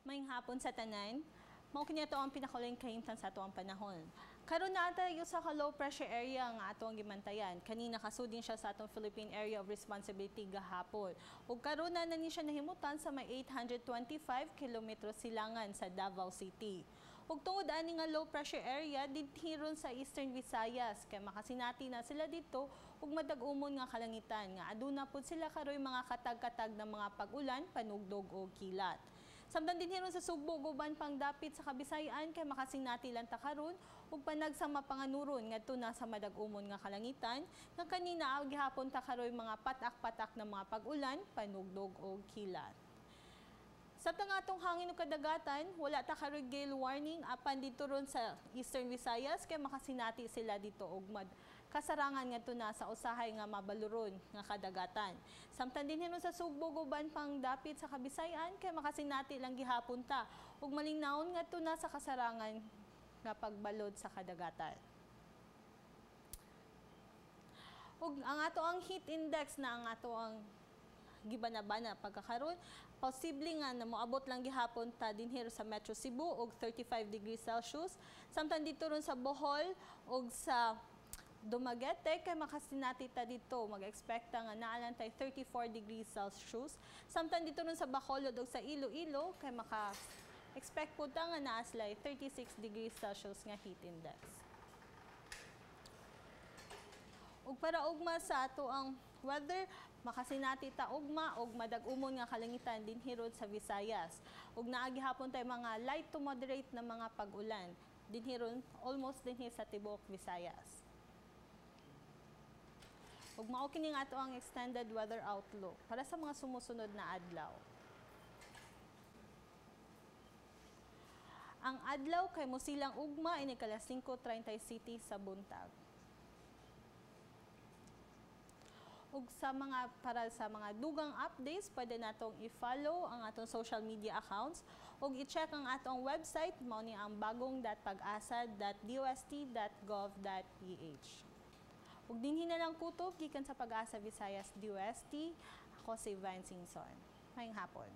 Mayong hapon sa tanan. Mao kini ato ang pinakaling kahimtang sa ato ang panahon. Karon na tayo sa low pressure area nga ato ang gimantayan. Kanina kasudin siya sa atong Philippine Area of Responsibility gahapon. Ug karon na ni siya nahimutan sa may 825 km silangan sa Davao City. Ug tungod ani nga low pressure area dinhiron sa Eastern Visayas kay makasinati na sila dito ug madag-umon nga kalangitan nga aduna pud sila karoy mga katag-katag ng mga pag-ulan, panugdog o kilat. Samtang dinhiron sa Sugbo guban pang dapit sa Kabisayan kay makasinati lang ta karon ug panagsama panganuron ngadto na sa madag-umon nga kalangitan nga kanina gihapon ta karoy mga patak-patak na mga pag-ulan, panugdog o kilat. Sa atong hangin ug kadagatan, wala ta karoy gale warning apan dito ron sa Eastern Visayas kay makasinati sila dito og kasarangan ngadto na sa usahay nga mabaluron nga kadagatan. Samtang dinhiron sa Sugbo guban pang dapit sa Kabisayan kay makasinati lang gihapon ta ug malinawon ngadto na sa kasarangan nga pagbalod sa kadagatan. Ug ang ato ang heat index na ang ato ang gibanabana pagkakaroon, posible nga na moabot lang gihapon ta dinhiro sa Metro Cebu og 35 degrees Celsius. Samtang dito ron sa Bohol og sa Dumaguete kay makasinati ta dito mag-expecta nga naalan tay 34 degrees Celsius. Samtang dito ron sa Bacolod ug sa Iloilo kay maka-expect pud ta nga naaslay 36 degrees Celsius nga heat index. Ug para ugma sa ato ang weather, makasinati ta ugma og madag-umon nga kalangitan dinhi sa Visayas. Ug naagi hapon tay mga light to moderate na mga pag-ulan dinhi almost dinhi sa tibuok Visayas. Ug mao kini nga ato ang extended weather outlook para sa mga sumusunod na adlaw. Ang adlaw kay mosilang ugma ini kalas 5:30 city sa buntag. Ug para sa mga dugang updates, pwede natong i-follow ang atong social media accounts ug i-check ang atong website mao ni ang bagong.pag-asa.dost.gov.ph. Ug dinhi na lang kutob gikan sa Pag-asa Visayas DOST. Ako si Van Singson. Mayong hapon.